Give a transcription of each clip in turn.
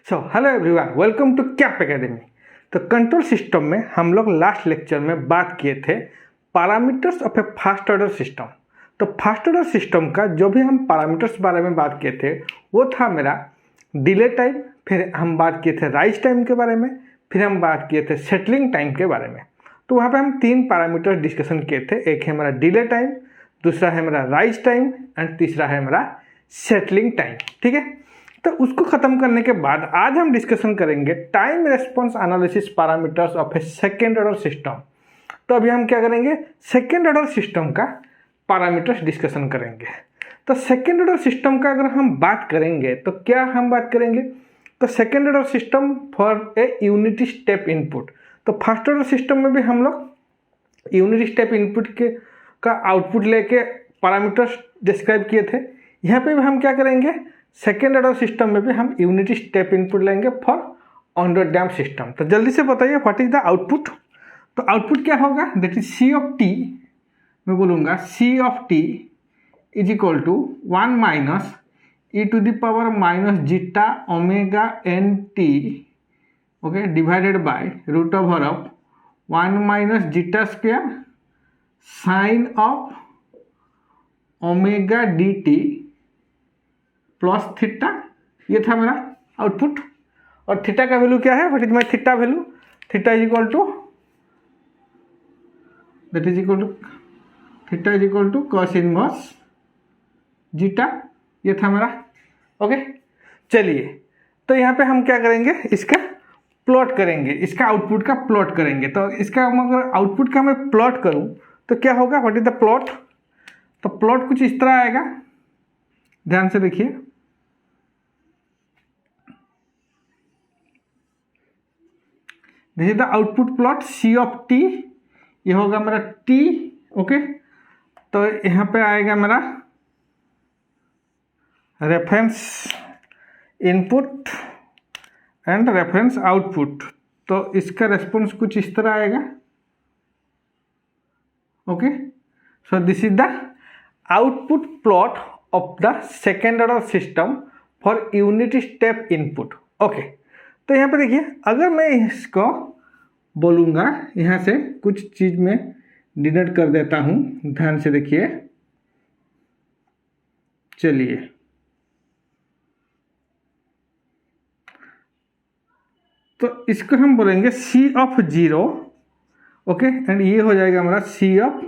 Hello everyone, welcome to cap academy. तो control system में हम लोग लास्ट लेक्चर में बात किए थे parameters of a first order system. तो फास्ट ऑर्डर सिस्टम का जो भी हम पैरामीटर्स बारे में बात किए थे वो था मेरा डिले टाइम, फिर हम बात किए थे राइज टाइम के बारे में, फिर हम बात किए थे सेटलिंग टाइम के बारे में। तो वहाँ पे हम 3 पैरामीटर्स डिस्कशन किए थे। एक है मेरा डिले टाइम, दूसरा है मेरा राइज टाइम एंड तीसरा है मेरा सेटलिंग टाइम। ठीक है, तो उसको ख़त्म करने के बाद आज हम डिस्कशन करेंगे time response analysis parameters of A second order system. तो अभी हम क्या करेंगे, सेकेंड ऑर्डर सिस्टम का पैरामीटर्स डिस्कशन करेंगे। तो सेकेंड ऑर्डर सिस्टम का अगर हम बात करेंगे तो क्या हम बात करेंगे, तो second order system for a unit step input. तो फर्स्ट ऑर्डर सिस्टम में भी हम लोग यूनिट स्टेप इनपुट के का आउटपुट लेके पैरामीटर्स डिस्क्राइब किए थे। यहाँ पे भी हम क्या करेंगे, सेकेंड ऑर्डर सिस्टम में भी हम यूनिट स्टेप इनपुट लेंगे फॉर अंडर डैम्प सिस्टम। तो जल्दी से बताइए व्हाट इज द आउटपुट। तो आउटपुट क्या होगा, that is C of T. मैं बोलूँगा C of T is equal to 1 minus E to the power minus zeta omega N T, okay, divided by root over of 1 minus zeta square sine of omega D T plus theta. ये था मेरा output. और theta का value क्या है, what is my theta value, theta is equal to that is equal to theta is equal to cos inverse zeta. ये था मेरा, ओके। चलिए, तो यहाँ पे हम क्या करेंगे, इसका प्लॉट करेंगे, इसका आउटपुट का प्लॉट करेंगे। तो इसका अगर आउटपुट का मैं प्लॉट करूँ तो क्या होगा, व्हाट इज द प्लॉट। तो प्लॉट कुछ इस तरह आएगा, ध्यान से देखिए। This is the output plot c of t, ये होगा मेरा टी, ओके। तो यहाँ पे आएगा मेरा reference input and reference output. तो इसका रेस्पॉन्स कुछ इस तरह आएगा, okay. So this is the output plot of the second order system for unit step input, okay. तो यहाँ पे देखिए, अगर मैं इसको बोलूँगा, यहाँ से कुछ चीज़ में डिनोट कर देता हूँ, ध्यान से देखिए। चलिए, तो इसको हम बोलेंगे C of zero, okay, and ये हो जाएगा हमारा C of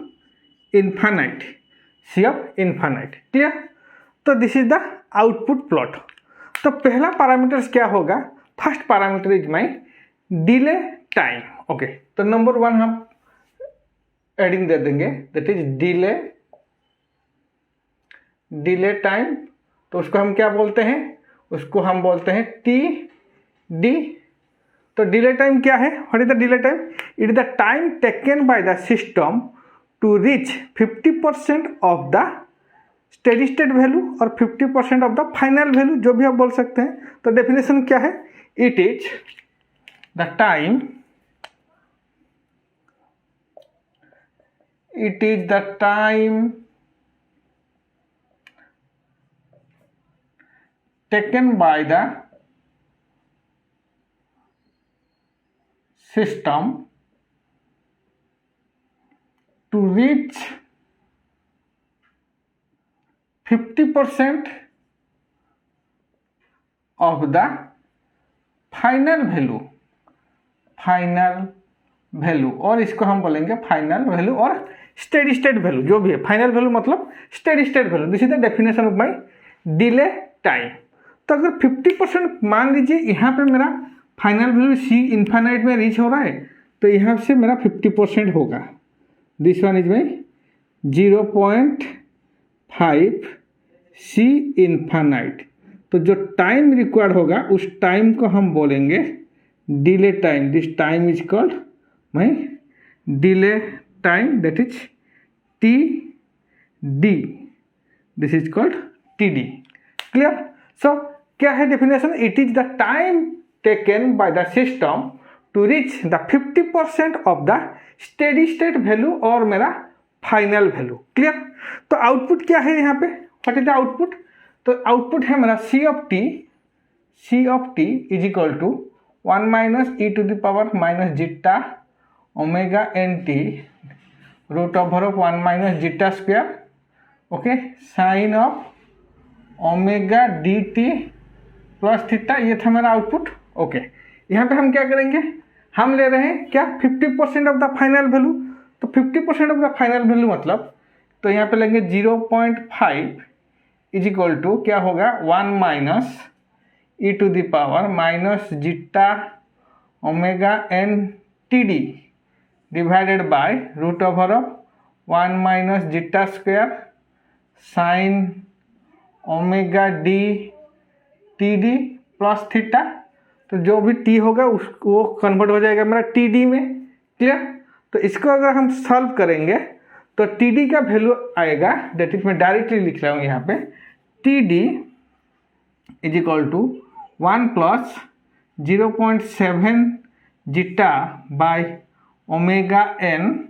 infinite, C of infinite, clear. तो this is the output plot. तो पहला पैरामीटर्स क्या होगा, first parameter is my delay time, okay. तो नंबर 1 हम एडिंग दे देंगे, दैट इज डिले टाइम। तो उसको हम क्या बोलते हैं, उसको हम बोलते हैं टी डी। तो डिले टाइम क्या है, what is the delay time, it is the time taken by the system to reach 50% of the steady state value और 50% ऑफ द फाइनल वैल्यू, जो भी आप बोल सकते हैं। तो डेफिनेशन क्या है, it is the time, it is the time taken by the system to reach 50% of the final value, और इसको हम बोलेंगे फाइनल वैल्यू और स्टेडी स्टेट वैल्यू, जो भी है। फाइनल वैल्यू मतलब steady state value. This is the definition of my delay time. तो अगर 50% मान लीजिए यहाँ पे मेरा फाइनल वैल्यू सी इन्फानाइट में रीच हो रहा है, तो यहाँ से मेरा 50% होगा। This one is my 0.5 C infinite. तो जो टाइम रिक्वायर्ड होगा उस टाइम को हम बोलेंगे delay time. This time is called my delay time, that is T D. This is called T D, clear. So क्या है definition, it is the time taken by the system to reach the 50% of the steady state value और मेरा final value, clear. तो output क्या है यहाँ पे, what is the output. तो आउटपुट है मेरा C of T C of T is equal to 1 minus E to the power minus zeta omega N t root over of 1 minus zeta square, okay, sine of omega D T plus theta, ये था मेरा output. Okay, यहाँ पे हम क्या करेंगे, हम ले रहे हैं क्या 50% ऑफ द फाइनल वैल्यू, तो 50% ऑफ द फाइनल वैल्यू मतलब तो यहाँ पे लेंगे 0.5 इज इक्वल टू क्या होगा 1 minus E to the power minus zeta omega N t d divided by root over of 1 minus zeta square sine omega D t d plus theta, तो जो भी टी होगा उसको वो कन्वर्ट हो जाएगा मेरा टी डी में। क्लियर, तो इसको अगर हम सॉल्व करेंगे तो टी डी का वैल्यू आएगा, दैट इज मैं डायरेक्टली लिख रहा हूँ यहाँ पे, t d is equal to 1 plus 0.7 zeta by omega n,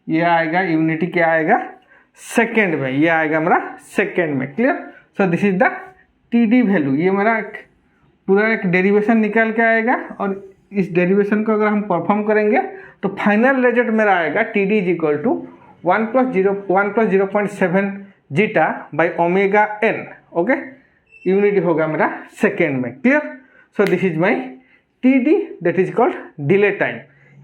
ये आएगा यूनिटी क्या आएगा सेकेंड में, ये आएगा मेरा सेकेंड में। Clear, so this is the T D value, ये मेरा पूरा एक डेरिवेशन निकाल के आएगा और इस डेरिवेशन को अगर हम परफॉर्म करेंगे तो फाइनल रिजल्ट मेरा आएगा t d is equal to 1 plus 0.7 zeta by omega n, okay, unity होगा मेरा सेकेंड में। Clear, so this is my t d, that is called delay time.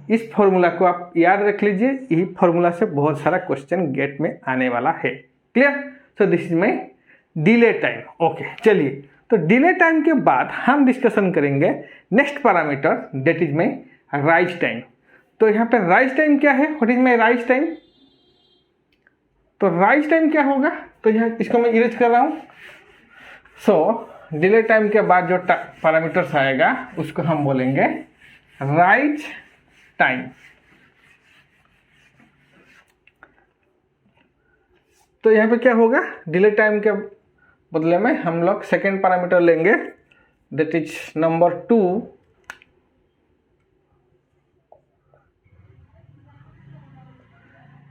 इस फॉर्मूला को आप याद रख लीजिए, यही फॉर्मूला से बहुत सारा क्वेश्चन गेट में आने वाला है। Clear, so this is my delay time. Okay, चलिए, तो डिले टाइम के बाद हम डिस्कशन करेंगे next parameter, that is my rise time. तो यहाँ पे राइज टाइम क्या है, what is my rise time, तो राइज टाइम क्या होगा, तो यहाँ इसको मैं इरेज कर रहा हूँ। सो डिले टाइम के बाद जो पैरामीटर्स आएगा उसको हम बोलेंगे राइज टाइम। तो यहाँ पे क्या होगा, डिले टाइम के बदले में हम लोग सेकेंड पैरामीटर लेंगे, that is number 2,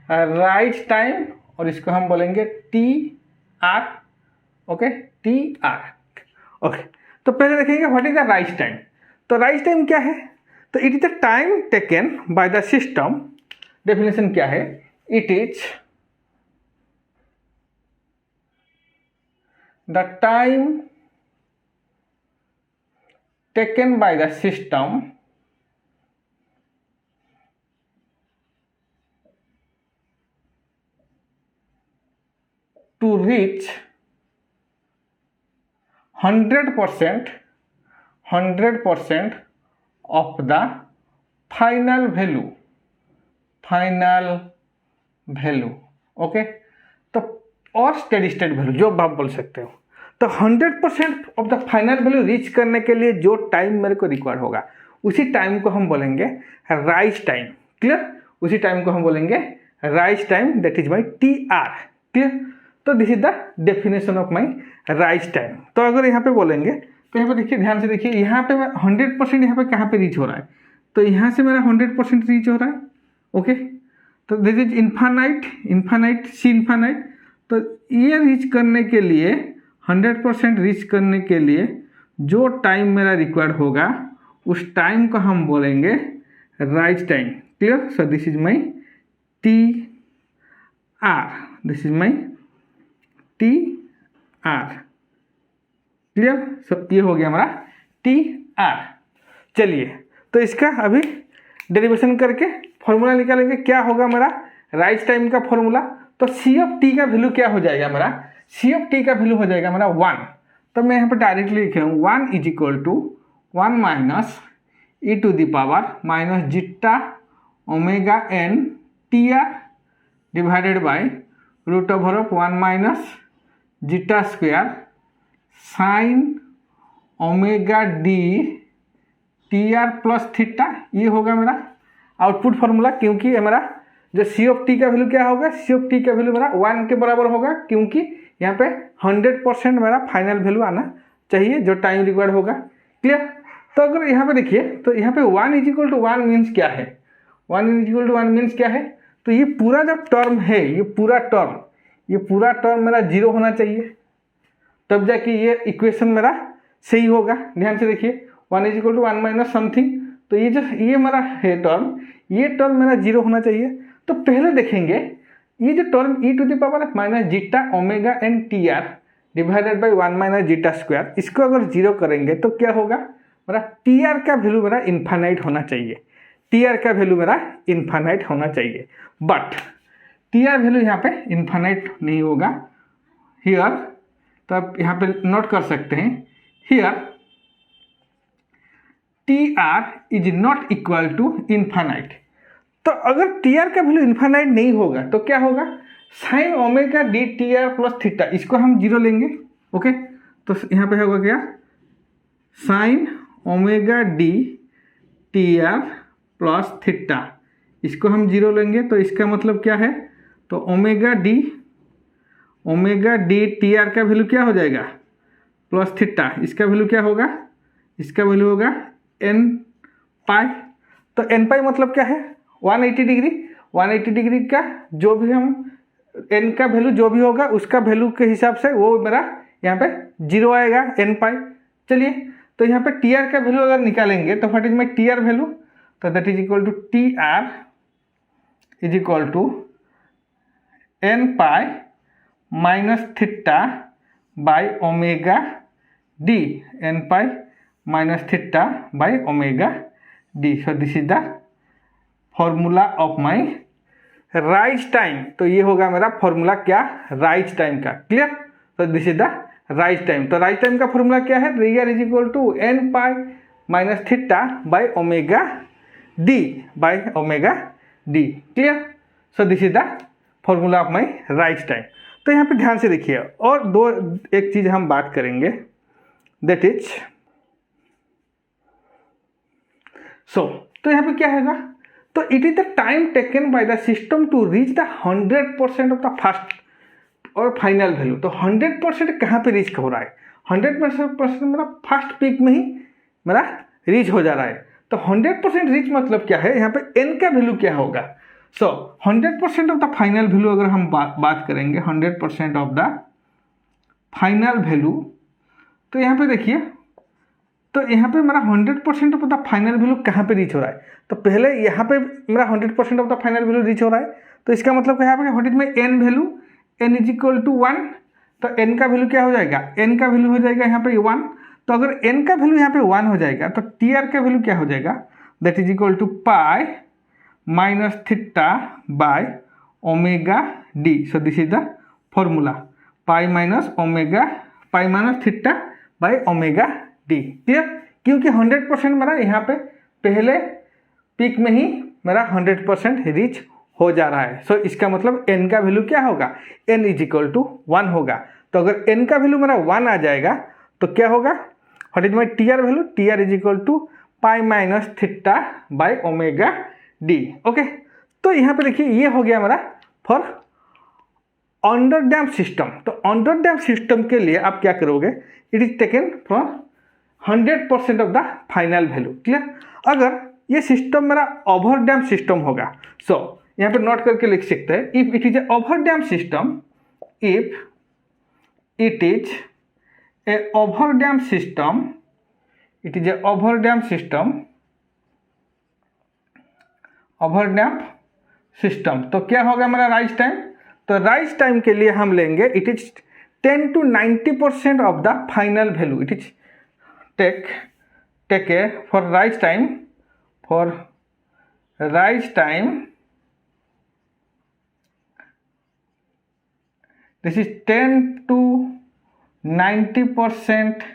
rise time, और इसको हम बोलेंगे T R. Okay, T R. Okay, तो पहले देखेंगे what is the rise time. तो राइज टाइम क्या है, तो it is the time taken by the system, definition क्या है, it is the time taken by the system to reach 100% of the final value, okay, तो और steady state value जो आप बोल सकते हो। तो 100% of the final value reach करने के लिए जो टाइम मेरे को रिक्वायर्ड होगा उसी टाइम को हम बोलेंगे राइज टाइम। क्लियर, उसी टाइम को हम बोलेंगे rise time, that is my T R. Clear, तो this is the definition of my rise time. तो अगर यहाँ पे बोलेंगे तो यहाँ पे देखिए, ध्यान से देखिए, यहाँ पे मैं 100% यहाँ पे कहाँ पे रीच हो रहा है, तो यहाँ से मेरा 100% रीच हो रहा है। ओके, तो this is infinite C infinite. तो ये रीच करने के लिए 100% रीच करने के लिए जो टाइम मेरा रिक्वायर्ड होगा उस टाइम को हम बोलेंगे rise time. Clear, so this is my T R, this is my T R. Clear, so ये हो गया हमारा टी आर। चलिए, तो इसका अभी डेरिवेशन करके फॉर्मूला निकालेंगे, क्या होगा मेरा राइज टाइम का फॉर्मूला। तो सी ऑफ टी का वैल्यू क्या हो जाएगा मेरा, सी ऑफ टी का वैल्यू हो जाएगा मेरा 1। तो मैं यहाँ पर डायरेक्टली लिख रहा हूँ 1 is equal to 1 minus E to the power minus zeta omega N t r divided by root over of 1 minus zeta square sine omega D t r plus theta, ये होगा मेरा आउटपुट फार्मूला। क्योंकि हमारा जो C of T का value क्या होगा, C of T का वैल्यू मेरा 1 के बराबर होगा, क्योंकि यहाँ पे 100% मेरा फाइनल वैल्यू आना चाहिए जो टाइम रिक्वायर्ड होगा। क्लियर, तो अगर यहाँ पे देखिए, तो यहाँ पे 1 इज इक्वल टू 1 मीन्स क्या है, 1 इज इक्वल टू 1 मीन्स क्या है, तो ये पूरा जो टर्म है, ये पूरा टर्म मेरा 0 होना चाहिए, तब जाके ये इक्वेशन मेरा सही होगा। ध्यान से देखिए 1 is equal to 1 minus something, तो ये मेरा है टर्म, ये टर्म मेरा जीरो होना चाहिए। तो पहले देखेंगे ये जो term e to the power minus zeta omega N t r divided by 1 minus zeta square, इसको अगर जीरो करेंगे तो क्या होगा, मेरा टी आर का वैल्यू मेरा इन्फानाइट होना चाहिए, टी आर का वैल्यू मेरा इन्फानाइट होना चाहिए। बट टी आर वैल्यू यहाँ पे इन्फानाइट नहीं होगा हियर, तो आप यहाँ पे नोट कर सकते हैं here t are is not equal to infinite. तो अगर टी आर का वैल्यू इन्फानाइट नहीं होगा तो क्या होगा, sine omega D t r plus theta, इसको हम जीरो लेंगे। ओके, तो यहाँ पे होगा क्या, sign omega D t r plus theta, इसको हम जीरो लेंगे। तो इसका मतलब क्या है, तो ओमेगा डी टी आर का वैल्यू क्या हो जाएगा, प्लस थीटा, इसका वैल्यू क्या होगा, इसका वैल्यू होगा एन पाई। तो एन पाई मतलब क्या है, 180 डिग्री। 180 डिग्री का जो भी हम एन का वैल्यू जो भी होगा उसका वैल्यू के हिसाब से वो मेरा यहाँ पे जीरो आएगा, एन पाई। चलिए, तो यहाँ पे टी आर का वैल्यू अगर निकालेंगे तो what is my T R value, तो that is equal to T are is equal to N pi minus theta by omega D, N pi minus theta by omega D. So this is the formula of my rise time. तो ये होगा मेरा formula क्या, rise time का। Clear, तो this is the rise time. तो rise time का formula क्या है, rear is equal to N pi minus theta by omega d. Clear, so this is the formula of my rise time. तो यहाँ पे ध्यान से देखिए, और एक चीज हम बात करेंगे, दैट इज तो यहाँ पे क्या होगा, तो it is the time taken by the system to reach the 100% of the first और फाइनल वैल्यू। तो 100% कहाँ पे रीच हो रहा है, 100% मेरा फर्स्ट पीक में ही मेरा रीच हो जा रहा है। तो 100% रीच मतलब क्या है, यहाँ पे n का वैल्यू क्या होगा। 100% ऑफ द फाइनल वैल्यू अगर हम बात करेंगे 100% ऑफ द फाइनल वैल्यू, तो यहाँ पे देखिए, तो यहाँ पे मेरा 100% ऑफ द फाइनल वैल्यू कहाँ पे रीच हो रहा है, तो पहले यहाँ पे मेरा 100% of the final value reach हो रहा है। तो इसका मतलब यहाँ पे what is my n value, n is equal to 1। तो एन का वैल्यू क्या हो जाएगा, एन का वैल्यू हो जाएगा यहाँ पे 1। तो अगर एन का वैल्यू यहाँ पे 1 हो जाएगा तो टी आर का वैल्यू क्या हो जाएगा, that is equal to pi minus theta by omega D. So this is the formula, pi minus theta by omega d. Clear, क्योंकि 100% मेरा यहाँ पे पहले पीक में ही मेरा 100% रीच हो जा रहा है। सो इसका मतलब n का वैल्यू क्या होगा, n इज इक्वल टू 1 होगा। तो अगर n का वैल्यू मेरा 1 आ जाएगा तो क्या होगा, what is my T R value, t are is equal to pi minus theta by omega d. Okay, तो यहाँ पे देखिए ये हो गया मेरा फॉर अंडर डैम सिस्टम। तो अंडर डैम सिस्टम के लिए आप क्या करोगे, it is taken for 100% of the final value. Clear, अगर ये सिस्टम मेरा ओवर डैम सिस्टम होगा, यहाँ पे नोट करके लिख सकते हैं, if it is A over damped system, if it is A over damped system, it is A over damped system, तो क्या होगा मेरा राइज टाइम। तो राइज टाइम के लिए हम लेंगे, it is 10 to 90% of the final value. It is take a for rise time this is 10 to 90%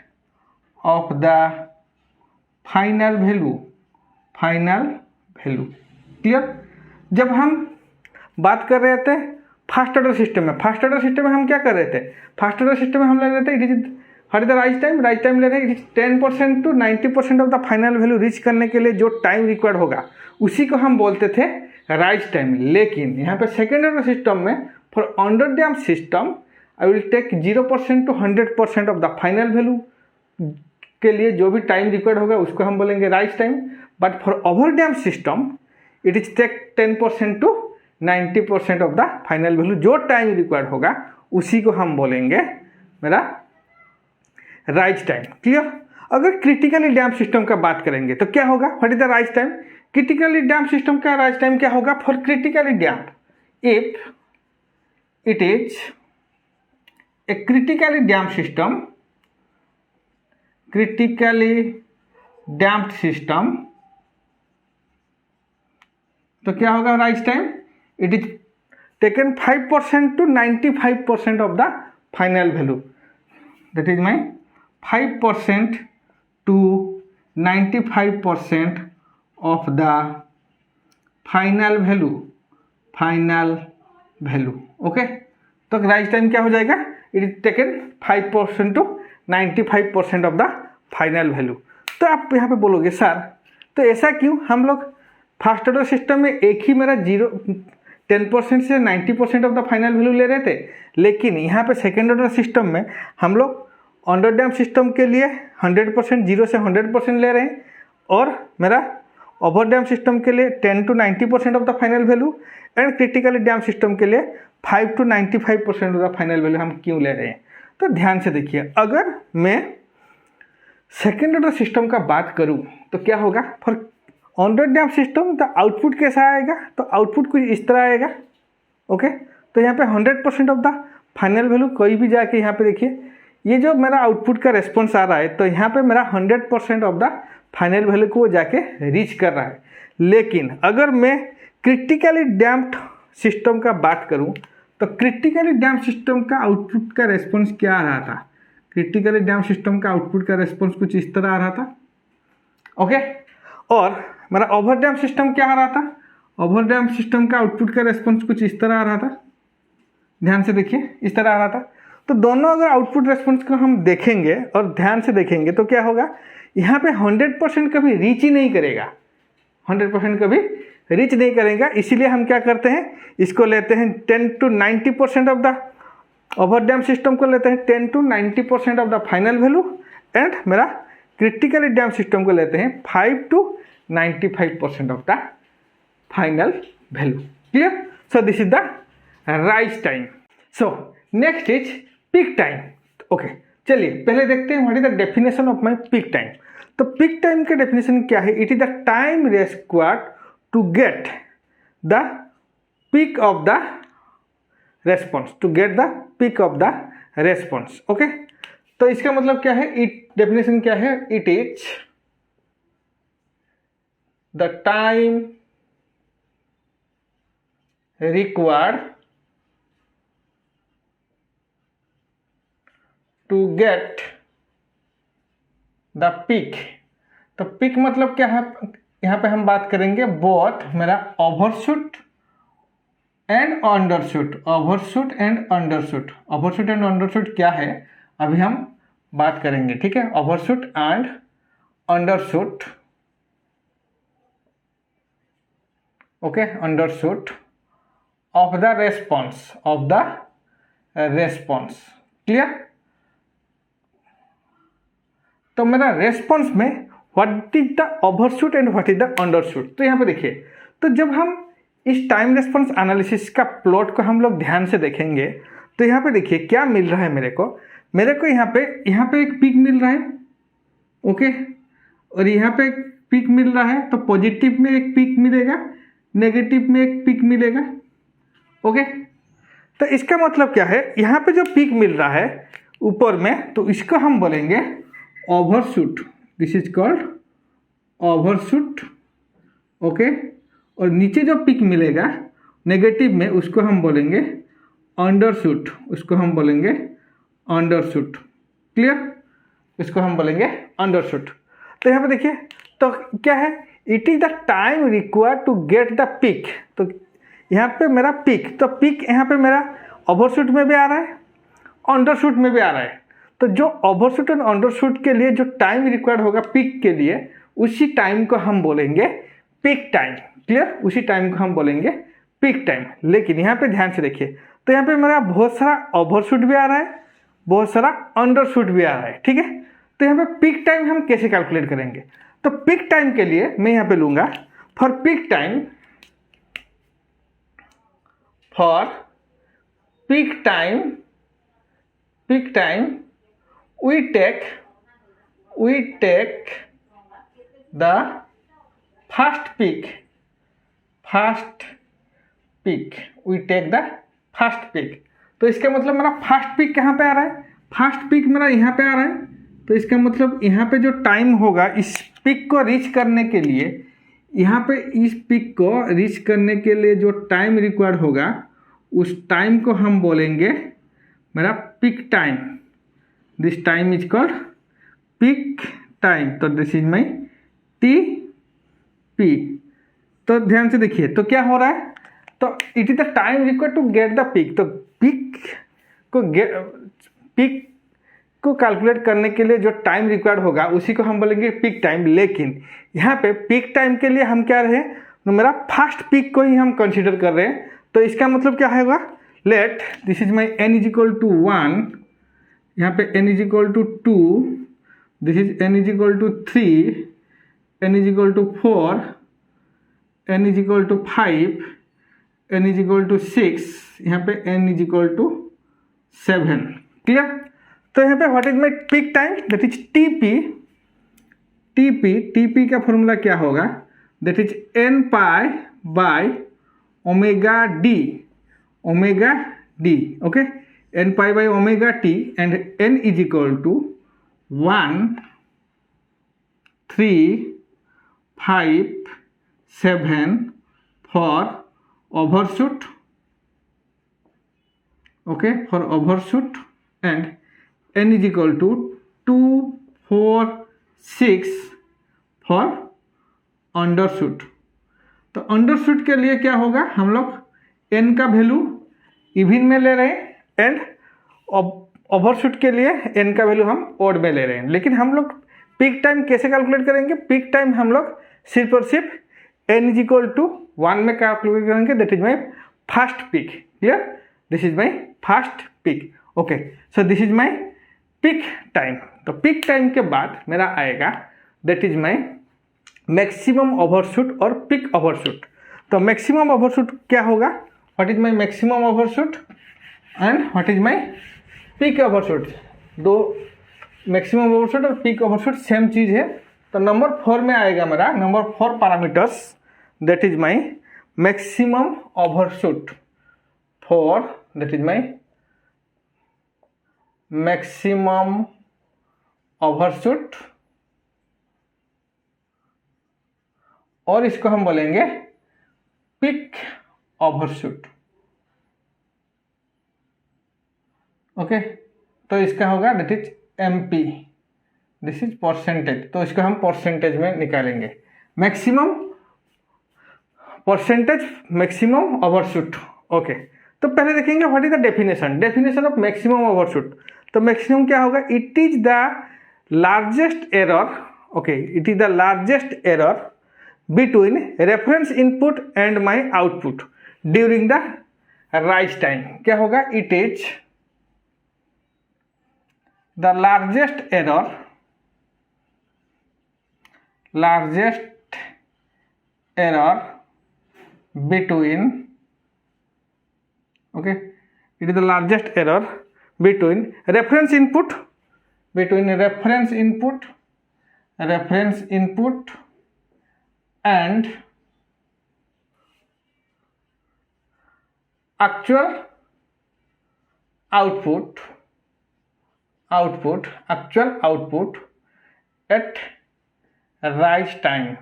of the final value। Clear, जब हम बात कर रहे थे फर्स्ट ऑर्डर सिस्टम में हम क्या कर रहे थे, फर्स्ट ऑर्डर सिस्टम में हम ले रहे थे it is her the rise time ले रहे हैं 10% to 90% of the final value reach करने के लिए जो टाइम रिक्वायर्ड होगा उसी को हम बोलते थे राइज टाइम। लेकिन यहाँ पे सेकेंड ऑर्डर सिस्टम में for under damped system I will take 0% to 100% of the final value के लिए जो भी टाइम रिक्वायर्ड होगा उसको हम बोलेंगे rise time. But for over damped system it is take 10% to 90% of the final value, जो टाइम रिक्वायर्ड होगा उसी को हम बोलेंगे मेरा राइज टाइम। क्लियर। अगर क्रिटिकली डैम्प सिस्टम का बात करेंगे तो क्या होगा, what is the rise time? Critically damped system का राइज टाइम क्या होगा for critically damped? If it is a critically damped system, तो क्या होगा rise time? It is taken 5% to 95% of the final value, that is my 5% to 95% of the final value. Okay, तो rise time क्या हो जाएगा? It is taken 5% to 95% of the final value. तो आप यहाँ पे बोलोगे सर तो ऐसा क्यों, हम लोग फर्स्ट ऑर्डर सिस्टम में एक ही मेरा 10% से 90% ऑफ द फाइनल वैल्यू ले रहे थे, लेकिन यहाँ पे सेकेंड ऑर्डर सिस्टम में हम लोग अंडर डैम्प सिस्टम के लिए 100% 0 से 100% ले रहे हैं, और मेरा ओवर डैम्प सिस्टम के लिए 10 to 90% of the final value, and critically damped system के लिए 5 to 95% of the final value हम क्यों ले रहे हैं? तो ध्यान से देखिए, अगर मैं सेकेंड ऑर्डर सिस्टम का बात करूं तो क्या होगा for under damp system, the output कैसा आएगा? तो आउटपुट कुछ इस तरह आएगा। ओके, तो यहाँ पे 100% ऑफ द फाइनल वैल्यू, कोई भी जाके यहाँ पे देखिए ये जो मेरा आउटपुट का रेस्पॉन्स आ रहा है, तो यहाँ पे मेरा 100% ऑफ द फाइनल वैल्यू को वो जाके रीच कर रहा है। लेकिन अगर मैं क्रिटिकली डैम्प्ड सिस्टम का बात करूं तो क्रिटिकली डैम्प्ड सिस्टम का आउटपुट का रेस्पॉन्स क्या आ रहा था? क्रिटिकली डैम्प्ड सिस्टम का आउटपुट का रेस्पॉन्स कुछ इस तरह आ रहा था। ओके, और मेरा ओवर डैम्प्ड सिस्टम क्या आ रहा था? ओवर डैम्प्ड सिस्टम का आउटपुट का रेस्पॉन्स कुछ इस तरह आ रहा था। ध्यान से देखिए, इस तरह आ रहा था। तो दोनों अगर आउटपुट रेस्पॉन्स को हम देखेंगे और ध्यान से देखेंगे तो क्या होगा, यहाँ पे 100% कभी रीच ही नहीं करेगा, 100% कभी रीच नहीं करेगा। इसीलिए हम क्या करते हैं, इसको लेते हैं 10 to 90% of the over damp system को लेते हैं 10 to 90% of the final value, and मेरा क्रिटिकली डैम्प सिस्टम को लेते हैं 5 to 95% of the final value. Clear? So this is the rise time. So next is peak time. Okay, चलिए पहले देखते हैं what is the definition of my peak time. तो peak time का definition क्या है? It is the time required to get the peak of the response, to get the peak of the response. Okay, तो इसका मतलब क्या है? Definition क्या है? It is the time required to get the peak. तो पीक मतलब क्या है? यहाँ पे हम बात करेंगे बोथ मेरा overshoot and undershoot. Overshoot and undershoot, overshoot and undershoot क्या है अभी हम बात करेंगे, ठीक है? Overshoot and undershoot. Okay, undershoot of the response, of the response. Clear? तो मेरा रेस्पॉन्स में what is the overshoot and what is the undershoot. तो यहाँ पे देखिए, तो जब हम इस टाइम रेस्पॉन्स एनालिसिस का प्लॉट को हम लोग ध्यान से देखेंगे तो यहाँ पे देखिए क्या मिल रहा है मेरे को यहाँ पे एक पीक मिल रहा है। ओके, और यहाँ पे एक पीक मिल रहा है, तो पॉजिटिव में एक पीक मिलेगा, नेगेटिव में एक पीक मिलेगा। ओके, तो इसका मतलब क्या है, यहाँ पे जो पीक मिल रहा है ऊपर में, तो इसको हम बोलेंगे overshoot. This is called overshoot. Okay, और नीचे जो पिक मिलेगा नेगेटिव में, उसको हम बोलेंगे अंडरशूट, उसको हम बोलेंगे अंडरशूट। क्लियर? इसको हम बोलेंगे अंडरशूट। तो यहाँ पे देखिए, तो क्या है, it is the time required to get the peak. तो यहाँ पे मेरा पिक, तो पिक यहाँ पे मेरा ओवरशूट में भी आ रहा है, अंडरशूट में भी आ रहा है। तो जो ओवरशूट और अंडरशूट के लिए जो टाइम रिक्वायर्ड होगा पिक के लिए, उसी टाइम को हम बोलेंगे पीक टाइम। क्लियर? उसी टाइम को हम बोलेंगे पीक टाइम। लेकिन यहाँ पे ध्यान से देखिए, तो यहाँ पे मेरा बहुत सारा ओवरशूट भी आ रहा है, बहुत सारा अंडरशूट भी आ रहा है, ठीक है? तो यहाँ पे पीक टाइम हम कैसे कैलकुलेट करेंगे? तो पीक टाइम के लिए मैं यहाँ पे लूंगा for peak time, we take the first peak, we take the first peak। तो इसका मतलब मेरा फर्स्ट पिक कहाँ पे आ रहा है, फर्स्ट पिक मेरा यहाँ पे आ रहा है। तो इसका मतलब यहाँ पे जो टाइम होगा इस पिक को रीच करने के लिए, यहाँ पे इस पिक को रीच करने के लिए जो टाइम रिक्वायर्ड होगा उस टाइम को हम बोलेंगे मेरा peak time. This time is called peak time. तो this is my T P. तो ध्यान से देखिए तो क्या हो रहा है, तो it is the time required to get the peak. तो पिक को कैलकुलेट करने के लिए जो टाइम रिक्वायर्ड होगा उसी को हम बोलेंगे पिक टाइम। लेकिन यहाँ पे पिक टाइम के लिए हम क्या रहे, तो मेरा फर्स्ट पिक को ही हम कंसीडर कर रहे हैं। तो इसका मतलब क्या होगा, let this is my n is equal to 1, यहाँ पे n is equal to 2, this is n is equal to 3, n is equal to 4, n is equal to 5, n is equal to 6, यहाँ पे n is equal to 7। Clear. तो यहाँ पे what is my peak time, that is t p का formula क्या होगा, that is n pi by omega d, okay, n pi by omega t and n is equal to 1, 3, 5, 7 for overshoot, okay, for overshoot, and n is equal to 2, 4, 6 for undershoot। तो अंडरशूट के लिए क्या होगा, हम लोग n का value even में ले रहे हैं एंड ओवरशूट के लिए n का वैल्यू हम ओड में ले रहे हैं। लेकिन हम लोग पिक टाइम कैसे कैलकुलेट करेंगे, पिक टाइम हम लोग सिर्फ और सिर्फ n इज इक्वल टू 1 में कैलकुलेट करेंगे, that is my first peak. Clear, this is my first peak. Okay, so this is my peak time. तो पिक टाइम के बाद मेरा आएगा that is my maximum overshoot और पिक ओवरशूट। तो maximum overshoot क्या होगा, what is my maximum overshoot and what is my peak overshoot. दो मैक्सिमम ओवरशूट और पिक ओवरशूट सेम चीज़ है। तो नंबर 4 में आएगा मेरा number 4 parameters, that is my maximum overshoot for, that is my maximum overshoot, और इसको हम बोलेंगे पिक ओवरशूट। ओके, तो इसका होगा that is MP, this is percentage. तो इसको हम परसेंटेज में निकालेंगे, maximum percentage maximum overshoot. Okay, तो पहले देखेंगे what is the definition of maximum overshoot. तो मैक्सिमम क्या होगा, it is the largest error, okay, it is the largest error between reference input and my output during the rise time. क्या होगा, it is the largest error between, okay, it is the largest error between reference input and actual output at rise time,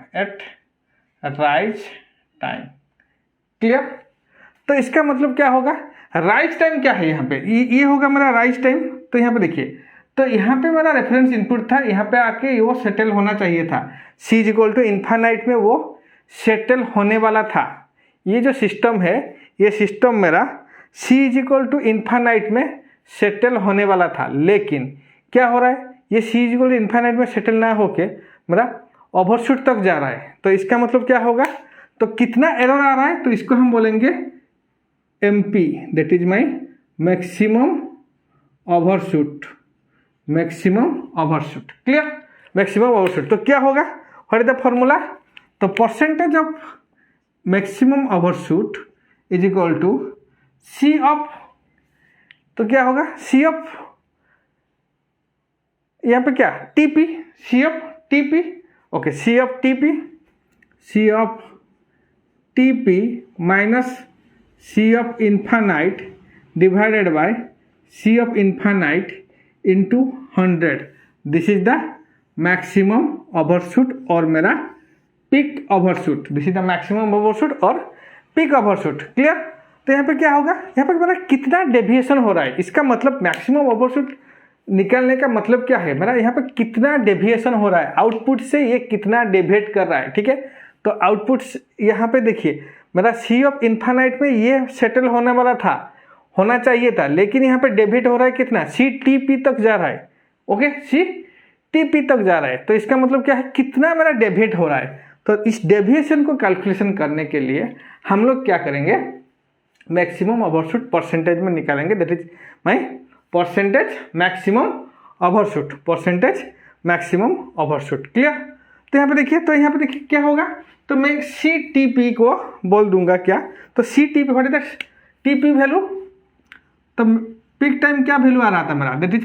clear. तो इसका मतलब क्या होगा, rise time क्या है, यहाँ पे ये होगा मेरा राइज टाइम। तो यहाँ पे देखिए, तो यहाँ पे मेरा रेफरेंस इनपुट था, यहाँ पे आके वो सेटल होना चाहिए था, c is equal to infinite में वो सेटल होने वाला था। ये जो सिस्टम है, ये सिस्टम मेरा c is equal to infinite में सेटल होने वाला था। लेकिन क्या हो रहा है, ये c is equal to infinite में सेटल ना होके मेरा ओवरशूट तक जा रहा है। तो इसका मतलब क्या होगा, तो कितना एरर आ रहा है, तो इसको हम बोलेंगे MP, that is my maximum overshoot. Clear, maximum overshoot. तो क्या होगा, व्हाट इज द फॉर्मूला, तो percentage of maximum overshoot is equal to C of, तो क्या होगा, C ऑफ यहाँ पे क्या t p, C of t P, okay C of t p, C of t p minus C of infinite divided by C of infinite into 100। This is the maximum overshoot और मेरा pick overshoot. This is the maximum overshoot और peak overshoot. Clear? तो यहाँ पे क्या होगा, यहाँ पे मेरा कितना डेविएशन हो रहा है, इसका मतलब मैक्सिमम ओवरशूट निकालने का मतलब क्या है, मेरा यहाँ पे कितना डेविएशन हो रहा है, आउटपुट से ये कितना डेविएट कर रहा है। ठीक है, तो आउटपुट यहाँ पे देखिए मेरा सी ऑफ इन्फानाइट में ये सेटल होने वाला था, होना चाहिए था, लेकिन यहाँ पे डेविएट हो रहा है कितना, सी टी पी तक जा रहा है। ओके, सी टी पी तक जा रहा है, तो इसका मतलब क्या है, कितना मेरा डेविएट हो रहा है। तो इस डेविएशन को कैलकुलेशन करने के लिए हम लोग क्या करेंगे, मैक्सिमम ओवरशूट परसेंटेज में निकालेंगे। That is my percentage maximum overshoot, percentage maximum overshoot. Clear? तो यहाँ पे देखिए, तो यहाँ पे देखिए क्या होगा, तो मैं सी टी पी को बोल दूंगा क्या, तो C t p what is that t p value, तो पिक टाइम क्या वैल्यू आ रहा था मेरा, that is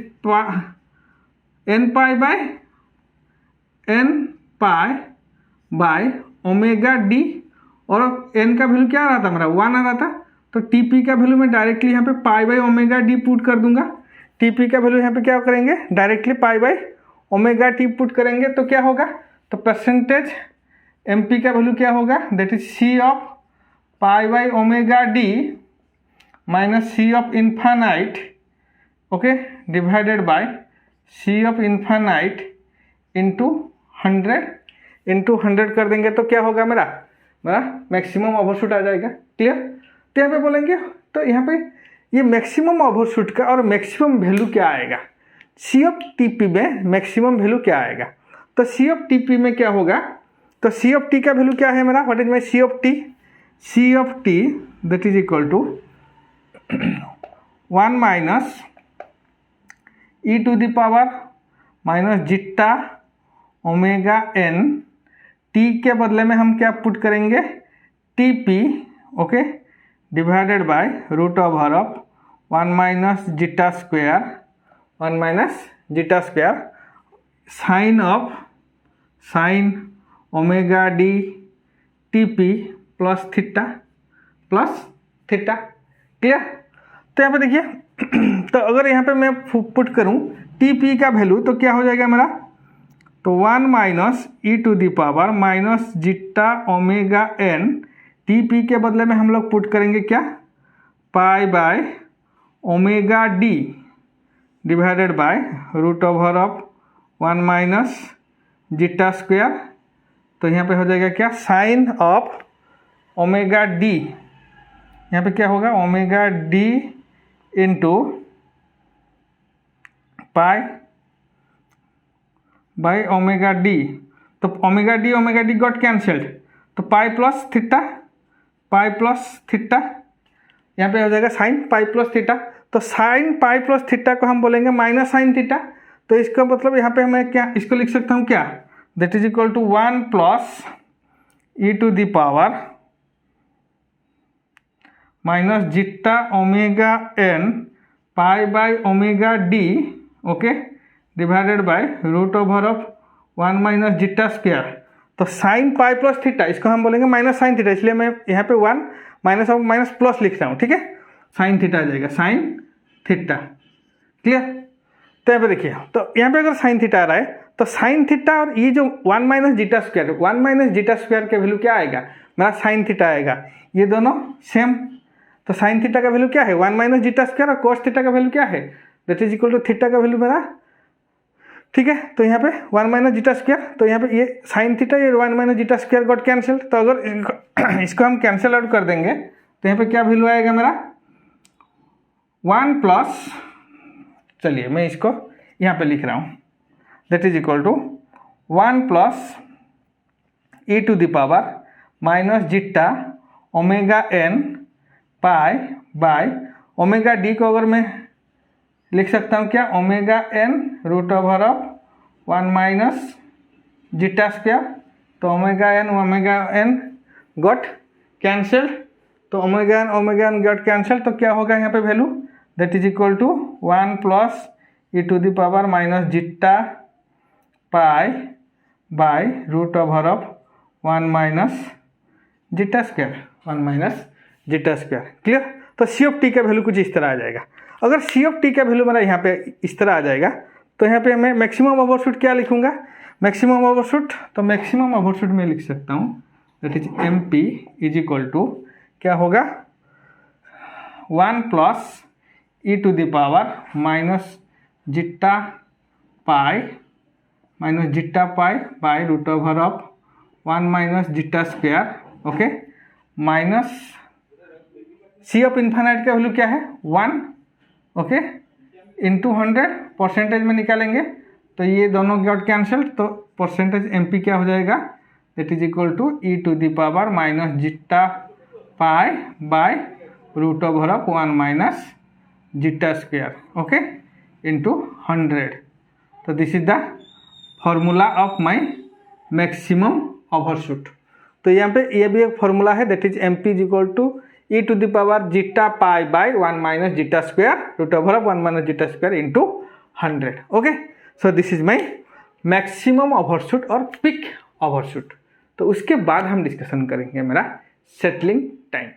n pi by omega d, और एन का वैल्यू क्या आ रहा था मेरा 1 आ रहा था, तो टी पी का वैल्यू मैं डायरेक्टली यहाँ पे पाई बाई ओमेगा डी पुट कर दूंगा। टी पी का वैल्यू यहाँ पे क्या करेंगे, directly pi by omega t put करेंगे, तो क्या होगा, तो परसेंटेज एम पी का वैल्यू क्या होगा, that is C of pi by omega d minus C of infinite, okay, divided by C of infinite into 100 कर देंगे, तो क्या होगा मेरा मैक्सिमम ओवरशूट आ जाएगा। क्लियर? तो यहाँ पे बोलेंगे, तो यहाँ पे ये मैक्सिमम ओवरशूट का और मैक्सिमम वैल्यू क्या आएगा, सी ऑफ टी पी में मैक्सिमम वैल्यू क्या आएगा, तो सी ऑफ टी पी में क्या होगा, तो सी ऑफ टी का वैल्यू क्या है मेरा, what is my C of T, C of T that is equal to 1 minus E to the power minus zeta omega N, T के बदले में हम क्या पुट करेंगे, T P, okay, divided by root over of 1 minus zeta square, 1 minus zeta square sine omega D T P plus theta. Clear? तो यहाँ पे देखिए तो अगर यहाँ पे मैं पुट करूँ टी पी का वैल्यू, तो क्या हो जाएगा मेरा, तो 1 minus E to the power minus zeta omega N, t p के बदले में हम लोग पुट करेंगे क्या, pi by omega d divided by root over of 1 minus zeta square, तो यहाँ पे हो जाएगा क्या, साइन ऑफ ओमेगा डी, यहाँ पे क्या होगा, omega D into pi by omega d, तो ओमेगा डी गॉट कैंसल्ड, तो पाई प्लस थीटा, यहाँ पे हो जाएगा साइन पाई प्लस थीटा, तो साइन पाई प्लस थीटा को हम बोलेंगे माइनस साइन थीटा, तो इसका मतलब यहाँ पे मैं क्या इसको लिख सकता हूँ क्या, that is equal to 1 plus e to the power minus zeta omega n pi by omega d, okay, divided by root over of 1 minus zeta square, तो साइन पाई प्लस थीटा इसको हम बोलेंगे माइनस साइन थीटा, इसलिए मैं यहाँ पे 1 minus और minus plus लिख रहा हूँ। ठीक है, साइन थीटा आ जाएगा, साइन थीटा। क्लियर? तो यहाँ पे देखिए, तो यहाँ पे अगर साइन थीटा आ रहा है तो साइन थीटा और ये जो 1 minus zeta square, 1 minus zeta square का वैल्यू क्या आएगा, मेरा साइन थीटा आएगा, ये दोनों सेम, तो साइन थीटा का वैल्यू क्या है, 1 माइनस जीटा स्क्वायर, और कोस थीटा का वैल्यू क्या है, that is equal to theta का वैल्यू मेरा। ठीक है, तो यहाँ पे 1 माइनस जीटा स्क्वायर, तो यहाँ पे ये साइन थीटा, ये 1 minus zeta square got cancel, तो अगर इसको हम कैंसिल आउट कर देंगे तो यहाँ पे क्या वैल्यू आएगा मेरा 1 प्लस, चलिए मैं इसको यहाँ पे लिख रहा हूँ, that is equal to 1 plus e to the power minus zeta omega n pi by omega d को अगर मैं लिख सकता हूँ क्या, omega N root over of 1 minus zeta square, तो ओमेगा एन गॉट कैंसल्ड, तो ओमेगा एन गॉट कैंसल, तो क्या होगा यहाँ पे value, that is equal to 1 plus e to the power minus zeta pi by root over of 1 minus zeta square, 1 minus zeta square. Clear. तो C of T का value कुछ इस तरह आ जाएगा। अगर सी ऑफ टी का वैल्यू मेरा यहाँ पे इस तरह आ जाएगा तो यहाँ पे मैं मैक्सिमम ओवरशूट क्या लिखूंगा, मैक्सिमम ओवरशूट, तो मैक्सिमम ओवरशूट में लिख सकता हूँ that is M P is equal to क्या होगा 1 plus e to the power minus zeta pi by root over of 1 minus zeta square, okay, minus C of infinite का value क्या है 1, ओके, इंटू 100 परसेंटेज में निकालेंगे तो ये दोनों गॉट कैंसल, तो परसेंटेज एम पी क्या हो जाएगा that is equal to e to the power minus zeta pi by root over of 1 minus zeta square, okay, into 100। तो this is the formula of my maximum overshoot. तो यहाँ पे ये भी एक फॉर्मूला है that is M P is equal to e to the power zeta pi by 1 minus zeta square root over of 1 minus zeta square into 100, okay. So this is my maximum overshoot और peak overshoot. तो उसके बाद हम discussion करेंगे मेरा settling time.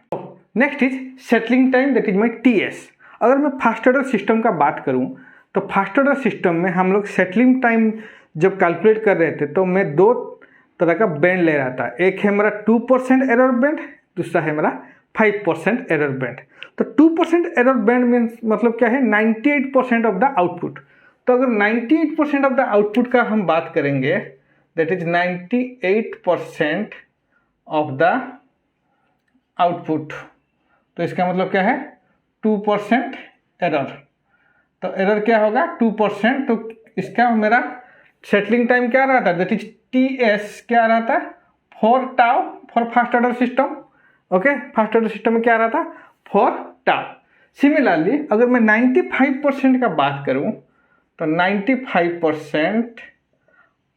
Next is settling time that is my T S. अगर मैं fast order system का बात करूं तो फास्ट ऑर्डर सिस्टम में हम लोग सेटलिंग टाइम जब कैलकुलेट कर रहे थे तो मैं दो तरह का बैंड ले रहा था। एक है मेरा 2% एरर बैंड, दूसरा है मेरा 5% एरर बैंड। तो 2% एरर बैंड मीन्स मतलब क्या है 98% ऑफ द आउटपुट। तो अगर 98% ऑफ द आउटपुट का हम बात करेंगे that is 98% of the output, तो इसका मतलब क्या है 2% एरर। तो एरर क्या होगा 2%, तो इसका मेरा सेटलिंग टाइम क्या रहा था दैट इज टी एस क्या रहा था 4 tau for fast order system, okay. Fast order system में क्या रहा था 4 टाउ। सिमिलरली अगर मैं 95% का बात करूं तो 95%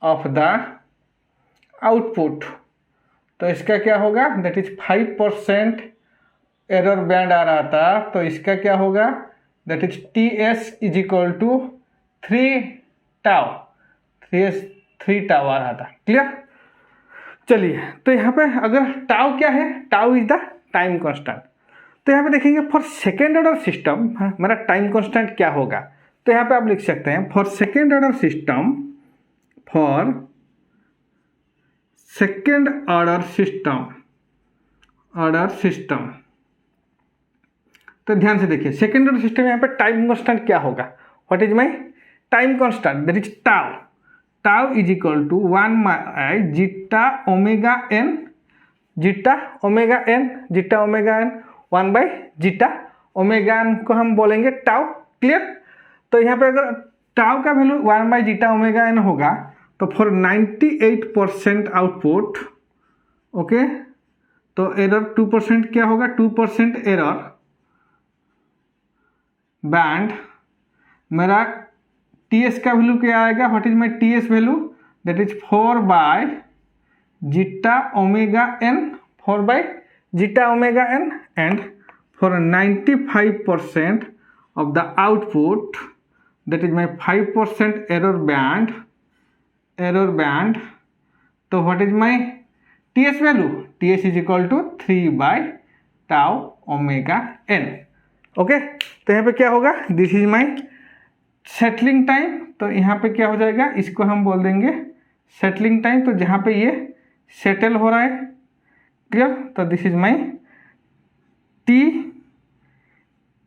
ऑफ द आउटपुट, तो इसका क्या होगा दैट इज 5% एरर बैंड आ रहा था, तो इसका क्या होगा that is T S is equal to 3 tau, 3 tau आ रहा था। क्लियर। चलिए, तो यहाँ पे अगर टाउ क्या है, tau is the time constant. तो यहाँ पे देखेंगे फॉर सेकेंड ऑर्डर सिस्टम मेरा टाइम कांस्टेंट क्या होगा। तो यहाँ पे आप लिख सकते हैं for second order system, for second order system. तो ध्यान से देखिए सेकेंड ऑर्डर सिस्टम यहाँ पे टाइम कांस्टेंट क्या होगा, what is my time constant that is tau. Tau is equal to 1 my zeta omega n, zeta omega n 1 by zeta omega n को हम बोलेंगे टाउ। क्लियर। तो यहाँ पे अगर टाउ का value 1 by zeta omega n होगा तो फॉर 98% आउटपुट, ओके, तो एरर 2% क्या होगा 2% एरर बैंड, मेरा टी एस का वैल्यू क्या आएगा, what is my T S value that is 4 by zeta omega n, 4 by zeta omega n, and for 95% of the output that is my 5% error band, तो what is my TS value, TS is equal to 3 by tau omega n, okay. तो यहाँ पे क्या होगा this is my settling time. तो यहाँ पे क्या हो जाएगा, इसको हम बोल देंगे सेटलिंग टाइम, तो जहाँ पे ये सेटल हो रहा है। क्लियर। तो this is my T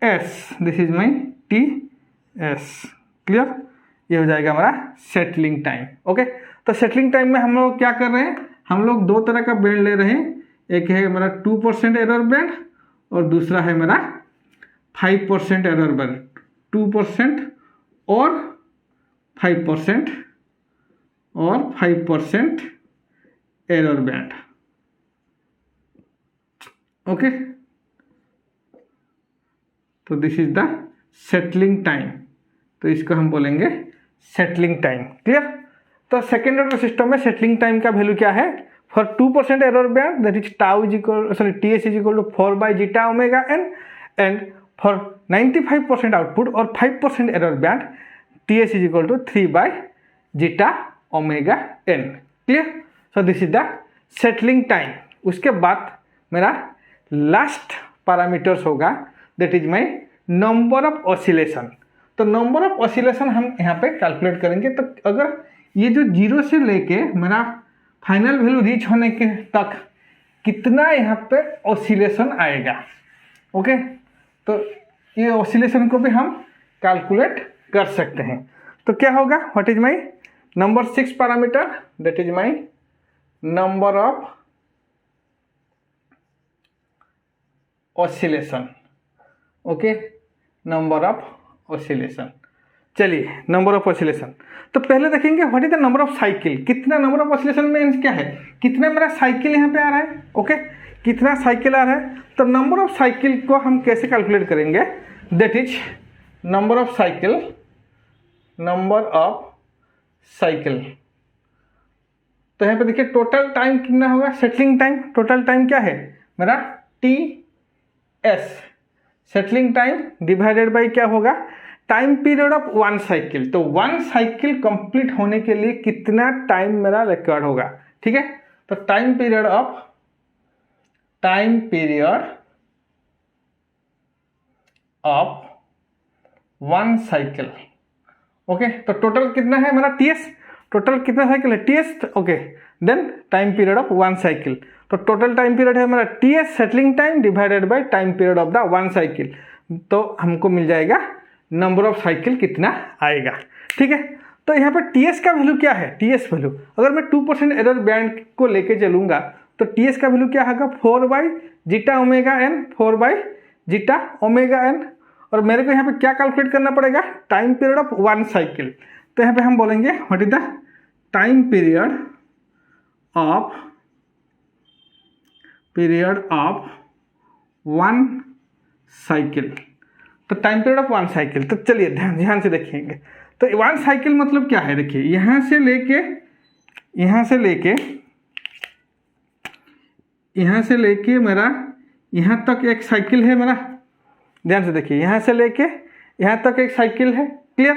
S, this is my T S. Clear. ये हो जाएगा हमारा सेटलिंग टाइम, ओके। तो सेटलिंग टाइम में हम लोग क्या कर रहे हैं, हम लोग दो तरह का बैंड ले रहे हैं, एक है मेरा 2% एरर बैंड और दूसरा है मेरा 5% एरर बैंड। 2% और 5% एरर बैंड, ओके। तो this is the settling time, तो इसको हम बोलेंगे सेटलिंग टाइम। क्लियर। तो सेकेंड ऑर्डर सिस्टम में सेटलिंग टाइम का वैल्यू क्या है, for 2% error band that is tau is equal T S is equal to 4 by zeta omega n, and for 95% output और 5% error band T S is equal to 3/ζ⍵n। Clear? So this is the settling time. उसके बाद मेरा last parameters होगा, that is my number of oscillation. तो number of oscillation हम यहाँ पे calculate करेंगे। तो अगर ये जो 0 से लेके मेरा फाइनल वैल्यू रीच होने के तक कितना यहाँ पे ऑसिलेशन आएगा, ओके, तो ये ऑसिलेशन को भी हम कैलकुलेट कर सकते हैं। तो क्या होगा, what is my number 6 parameter, that is my number of oscillation. Okay, number of oscillation. चलिए, नंबर ऑफ ऑसिलेशन तो पहले देखेंगे what is the number of cycle. कितना नंबर ऑफ ऑसिलेशन में क्या है, कितना मेरा साइकिल यहाँ पे आ रहा है, ओके, कितना साइकिल आ रहा है। तो नंबर ऑफ साइकिल को हम कैसे कैलकुलेट करेंगे, that is number of cycle, number of cycle. तो यहाँ पे देखिए टोटल टाइम कितना होगा, सेटलिंग टाइम। टोटल टाइम क्या है मेरा, T S, settling time divided by क्या होगा, टाइम पीरियड ऑफ 1 साइकिल। तो 1 साइकिल कंप्लीट होने के लिए कितना टाइम मेरा रिक्वायर्ड होगा, ठीक है। तो time period of 1 cycle, okay. तो टोटल कितना है मेरा टी एस, टोटल कितना साइकिल है T S, okay. Then time period of 1 cycle, तो टोटल टाइम पीरियड है मेरा T S settling time divided by time period of the 1 cycle. तो हमको मिल जाएगा नंबर ऑफ साइकिल कितना आएगा, ठीक है। तो यहाँ पर टी एस का वैल्यू क्या है, टी एस वैल्यू अगर मैं 2% एरर बैंड को लेके चलूँगा तो टी एस का वैल्यू क्या होगा, 4/ζ⍵n, 4/ζ⍵n। और मेरे को यहाँ पे क्या कैलकुलेट करना पड़ेगा, टाइम पीरियड ऑफ 1 साइकिल। तो यहाँ पे हम बोलेंगे what is the time period of 1 cycle. तो टाइम पीरियड ऑफ 1 साइकिल, तो चलिए ध्यान से देखेंगे। तो 1 साइकिल मतलब क्या है, देखिए यहाँ से लेके मेरा यहाँ तक एक साइकिल है मेरा, ध्यान से देखिए, यहाँ से लेके यहाँ तक एक साइकिल है, क्लियर।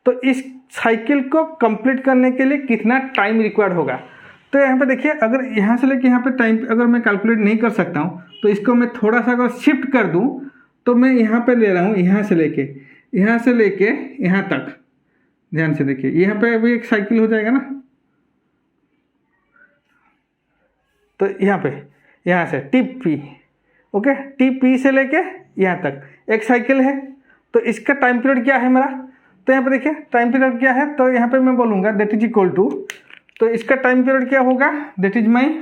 तो इस साइकिल को कंप्लीट करने के लिए कितना टाइम रिक्वायर्ड होगा। तो यहाँ पे देखिए, अगर यहाँ से लेके यहाँ पे टाइम अगर मैं कैलकुलेट नहीं कर सकता हूँ तो इसको मैं थोड़ा सा अगर शिफ्ट कर दूँ तो मैं यहाँ पे ले रहा हूँ, यहाँ से लेके यहाँ तक, ध्यान से देखिए, यहाँ पे अभी एक साइकिल हो जाएगा ना। तो यहाँ से T P, okay, T P से लेके यहाँ तक एक साइकिल है। तो इसका टाइम पीरियड क्या है मेरा, तो यहाँ पे देखिए टाइम पीरियड क्या है, तो यहाँ पे मैं बोलूँगा दैट इज इक्वल टू, तो इसका टाइम पीरियड क्या होगा, that is my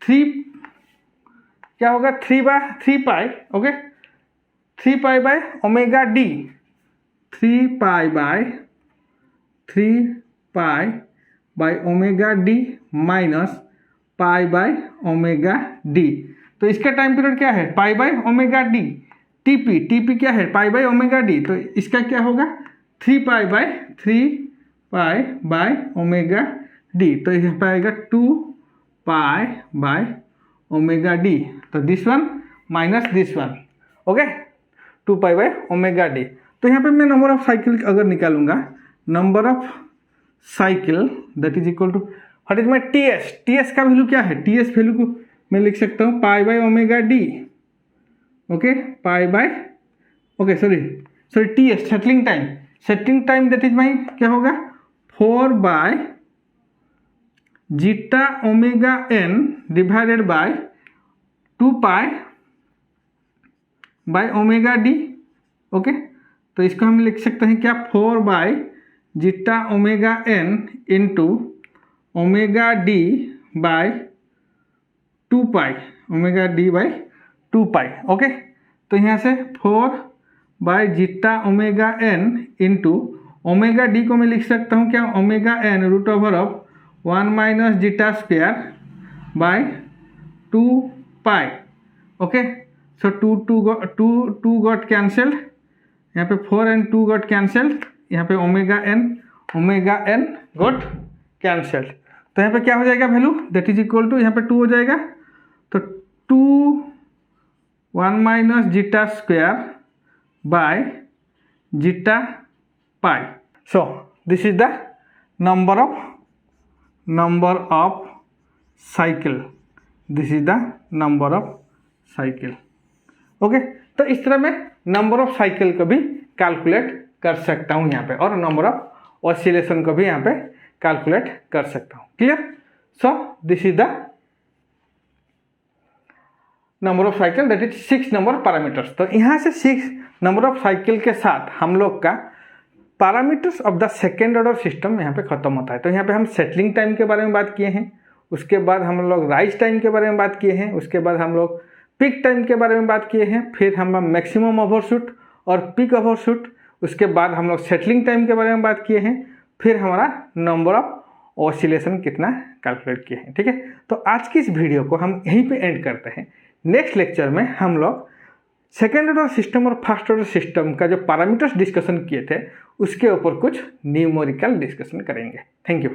3 pi, okay, 3 pi by omega D, 3 pi by omega d minus pi by omega d. तो इसका टाइम पीरियड क्या है, पाई बाय ओमेगा डी। टीपी क्या है, पाई बाय ओमेगा डी। तो इसका क्या होगा, 3 पाई बाय ओमेगा डी। तो यहाँ पे आएगा 2 पाई बाय ओमेगा डी। तो this one minus this one, okay, 2 pi by omega d. तो यहाँ पे मैं नंबर ऑफ साइकिल अगर निकालूंगा, number of cycle that is equal to what is my T S. T S का value क्या है, टी एस वैल्यू को मैं लिख सकता हूँ pi by omega d, okay, pi by, okay, sorry T S settling time that is my क्या होगा, 4/ζ⍵n divided by 2 pi by omega d, okay. तो इसको हम लिख सकते हैं क्या, 4/ζ⍵n into omega d by 2 pi, omega d by 2 pi, okay. तो यहाँ से 4/ζ⍵n इंटू ओमेगा डी को मैं लिख सकता हूँ क्या, omega N root over of 1 minus ζ² by 2 pi, okay. So 2 got cancelled, यहाँ पे 4 and 2 गॉट कैंसल्ड, यहाँ पे ओमेगा एन गॉट कैंसल्ड। तो यहाँ पे क्या हो जाएगा value, that is equal to, यहाँ पे 2 हो जाएगा, तो 2 1 minus ζ² by zeta pi. So this is the number of cycle. This is the number of cycle. Okay तो इस तरह मैं नंबर ऑफ साइकिल को भी कैलकुलेट कर सकता हूँ यहाँ पे, और नंबर ऑफ ऑसिलेशन को भी यहाँ पे कैलकुलेट कर सकता हूँ. Clear? So this is the number of cycle, that is 6 number parameters. तो यहाँ से 6 नंबर ऑफ साइकिल के साथ हम लोग का parameters of the second order system यहाँ पे खत्म होता है. तो यहाँ पे हम सेटलिंग टाइम के बारे में बात किए हैं, उसके बाद हम लोग राइज टाइम के बारे में बात किए हैं, उसके बाद हम लोग पिक टाइम के बारे में बात किए हैं, फिर हम मैक्सिमम ओवरशूट और पिक ओवरशूट, उसके बाद हम लोग सेटलिंग टाइम के बारे में बात किए हैं, फिर हमारा नंबर ऑफ ऑसिलेशन कितना कैलकुलेट किए हैं. ठीक है, तो आज की इस वीडियो को हम यहीं पे एंड करते हैं. नेक्स्ट लेक्चर में हम लोग सेकेंड ऑर्डर सिस्टम और फर्स्ट ऑर्डर सिस्टम का जो पैरामीटर्स डिस्कशन किए थे उसके ऊपर कुछ न्यूमेरिकल डिस्कशन करेंगे. Thank you.